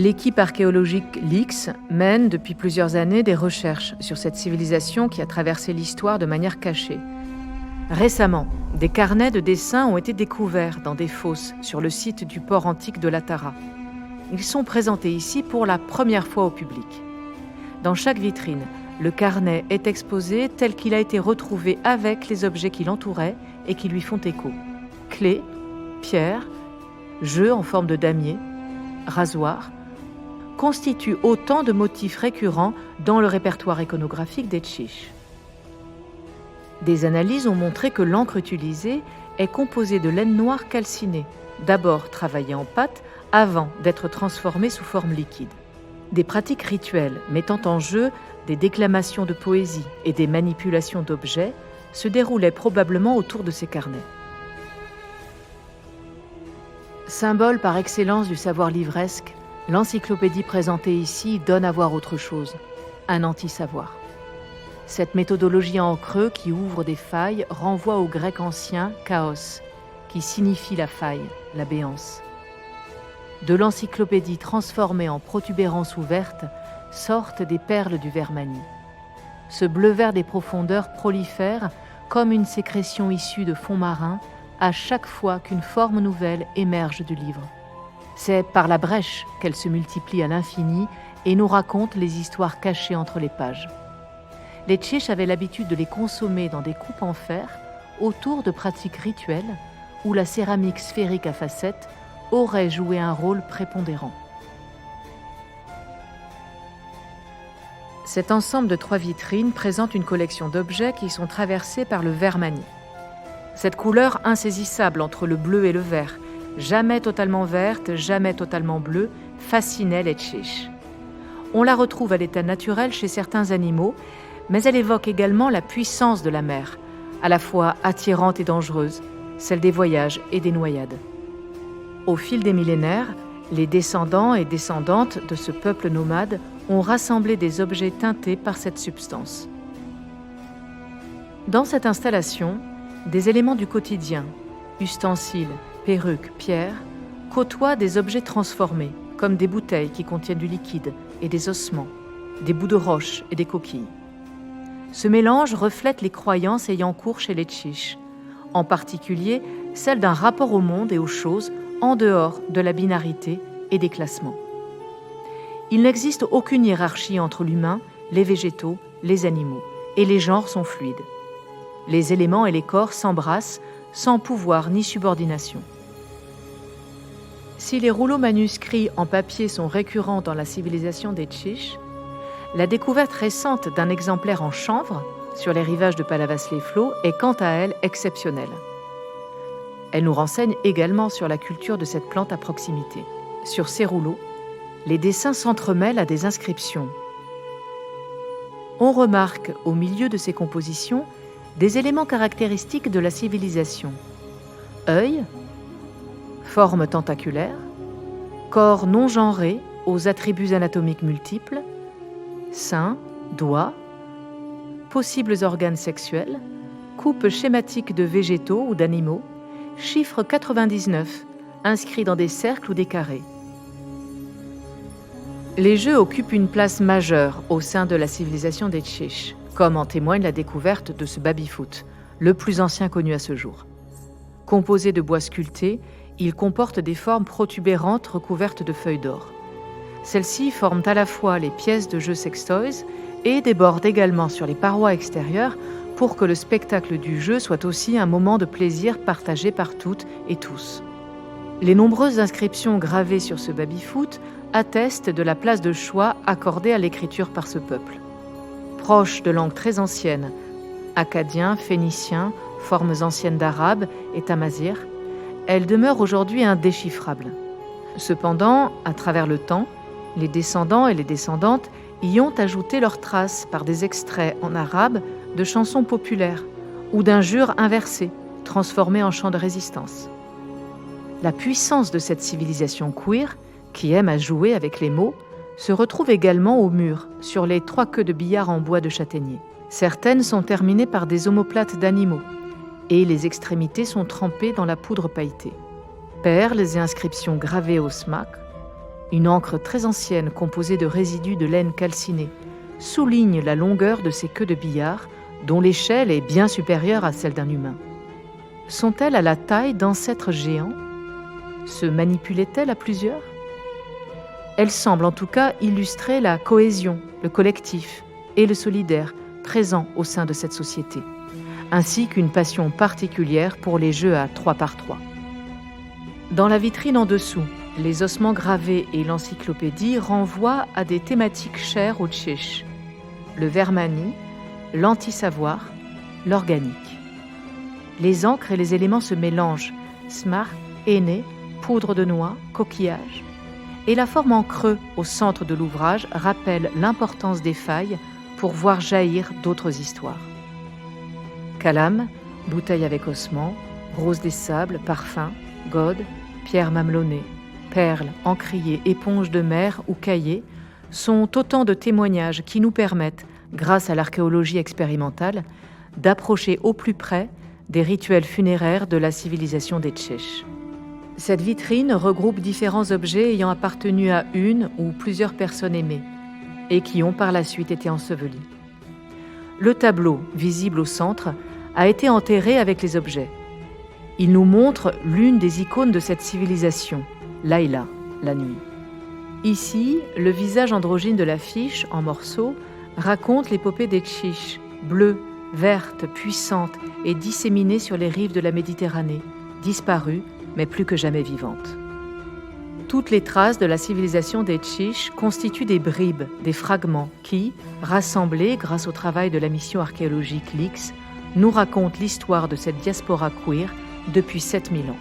L'équipe archéologique LIX mène depuis plusieurs années des recherches sur cette civilisation qui a traversé l'histoire de manière cachée. Récemment, des carnets de dessins ont été découverts dans des fosses sur le site du port antique de Latara. Ils sont présentés ici pour la première fois au public. Dans chaque vitrine, le carnet est exposé tel qu'il a été retrouvé avec les objets qui l'entouraient et qui lui font écho. Clés, pierres, jeux en forme de damier, rasoirs, constituent autant de motifs récurrents dans le répertoire iconographique des Chiches. Des analyses ont montré que l'encre utilisée est composée de laine noire calcinée, d'abord travaillée en pâte avant d'être transformée sous forme liquide. Des pratiques rituelles mettant en jeu des déclamations de poésie et des manipulations d'objets se déroulaient probablement autour de ces carnets. Symbole par excellence du savoir livresque, l'encyclopédie présentée ici donne à voir autre chose, un anti-savoir. Cette méthodologie en creux qui ouvre des failles renvoie au grec ancien « chaos », qui signifie la faille, la béance. De l'encyclopédie transformée en protubérance ouverte sortent des perles du vermani. Ce bleu-vert des profondeurs prolifère comme une sécrétion issue de fonds marins à chaque fois qu'une forme nouvelle émerge du livre. C'est par la brèche qu'elle se multiplie à l'infini et nous raconte les histoires cachées entre les pages. Les Chiches avaient l'habitude de les consommer dans des coupes en fer autour de pratiques rituelles où la céramique sphérique à facettes aurait joué un rôle prépondérant. Cet ensemble de 3 vitrines présente une collection d'objets qui sont traversés par le vermani. Cette couleur insaisissable entre le bleu et le vert, jamais totalement verte, jamais totalement bleue, fascinait les Chiches. On la retrouve à l'état naturel chez certains animaux, mais elle évoque également la puissance de la mer, à la fois attirante et dangereuse, celle des voyages et des noyades. Au fil des millénaires, les descendants et descendantes de ce peuple nomade ont rassemblé des objets teintés par cette substance. Dans cette installation, des éléments du quotidien, ustensiles, perruques, pierres, côtoient des objets transformés, comme des bouteilles qui contiennent du liquide et des ossements, des bouts de roche et des coquilles. Ce mélange reflète les croyances ayant cours chez les Chiches, en particulier celle d'un rapport au monde et aux choses en dehors de la binarité et des classements. Il n'existe aucune hiérarchie entre l'humain, les végétaux, les animaux, et les genres sont fluides. Les éléments et les corps s'embrassent sans pouvoir ni subordination. Si les rouleaux manuscrits en papier sont récurrents dans la civilisation des Chiches, la découverte récente d'un exemplaire en chanvre sur les rivages de Palavas-les-Flots est quant à elle exceptionnelle. Elle nous renseigne également sur la culture de cette plante à proximité. Sur ces rouleaux, les dessins s'entremêlent à des inscriptions. On remarque au milieu de ces compositions des éléments caractéristiques de la civilisation. Œil, forme tentaculaire, corps non genré aux attributs anatomiques multiples, seins, doigts, possibles organes sexuels, coupes schématiques de végétaux ou d'animaux, chiffre 99, inscrit dans des cercles ou des carrés. Les jeux occupent une place majeure au sein de la civilisation des Chiches, comme en témoigne la découverte de ce baby-foot, le plus ancien connu à ce jour. Composé de bois sculpté, il comporte des formes protubérantes recouvertes de feuilles d'or. Celles-ci forment à la fois les pièces de jeu sextoys et débordent également sur les parois extérieures pour que le spectacle du jeu soit aussi un moment de plaisir partagé par toutes et tous. Les nombreuses inscriptions gravées sur ce baby-foot attestent de la place de choix accordée à l'écriture par ce peuple. Proche de langues très anciennes, acadien, phénicien, formes anciennes d'arabe et tamazir, elle demeure aujourd'hui indéchiffrable. Cependant, à travers le temps, les descendants et les descendantes y ont ajouté leurs traces par des extraits en arabe de chansons populaires ou d'injures inversées, transformées en chants de résistance. La puissance de cette civilisation queer, qui aime à jouer avec les mots, se retrouve également au mur, sur les 3 queues de billard en bois de châtaignier. Certaines sont terminées par des omoplates d'animaux, et les extrémités sont trempées dans la poudre pailletée. Perles et inscriptions gravées au smack, une encre très ancienne composée de résidus de laine calcinée, souligne la longueur de ces queues de billard, dont l'échelle est bien supérieure à celle d'un humain. Sont-elles à la taille d'ancêtres géants? Se manipulaient-elles à plusieurs? Elles semblent en tout cas illustrer la cohésion, le collectif et le solidaire présents au sein de cette société, ainsi qu'une passion particulière pour les jeux à 3 par 3. Dans la vitrine en dessous, les ossements gravés et l'encyclopédie renvoient à des thématiques chères aux Tchéches: le vermani, l'anti-savoir, l'organique. Les encres et les éléments se mélangent: smar, henné, poudre de noix, coquillage. Et la forme en creux au centre de l'ouvrage rappelle l'importance des failles pour voir jaillir d'autres histoires. Calame, bouteille avec ossement, rose des sables, parfum, gode, pierre mamelonnée, perles, encriers, éponges de mer ou cahiers sont autant de témoignages qui nous permettent, grâce à l'archéologie expérimentale, d'approcher au plus près des rituels funéraires de la civilisation des Tchéches. Cette vitrine regroupe différents objets ayant appartenu à une ou plusieurs personnes aimées et qui ont par la suite été ensevelis. Le tableau, visible au centre, a été enterré avec les objets. Il nous montre l'une des icônes de cette civilisation, Layla, la nuit. Ici, le visage androgyne de l'affiche, en morceaux, raconte l'épopée des Tchiches, bleue, verte, puissante et disséminée sur les rives de la Méditerranée, disparue, mais plus que jamais vivante. Toutes les traces de la civilisation des Tchiches constituent des bribes, des fragments qui, rassemblés grâce au travail de la mission archéologique LIX, nous racontent l'histoire de cette diaspora queer depuis 7000 ans.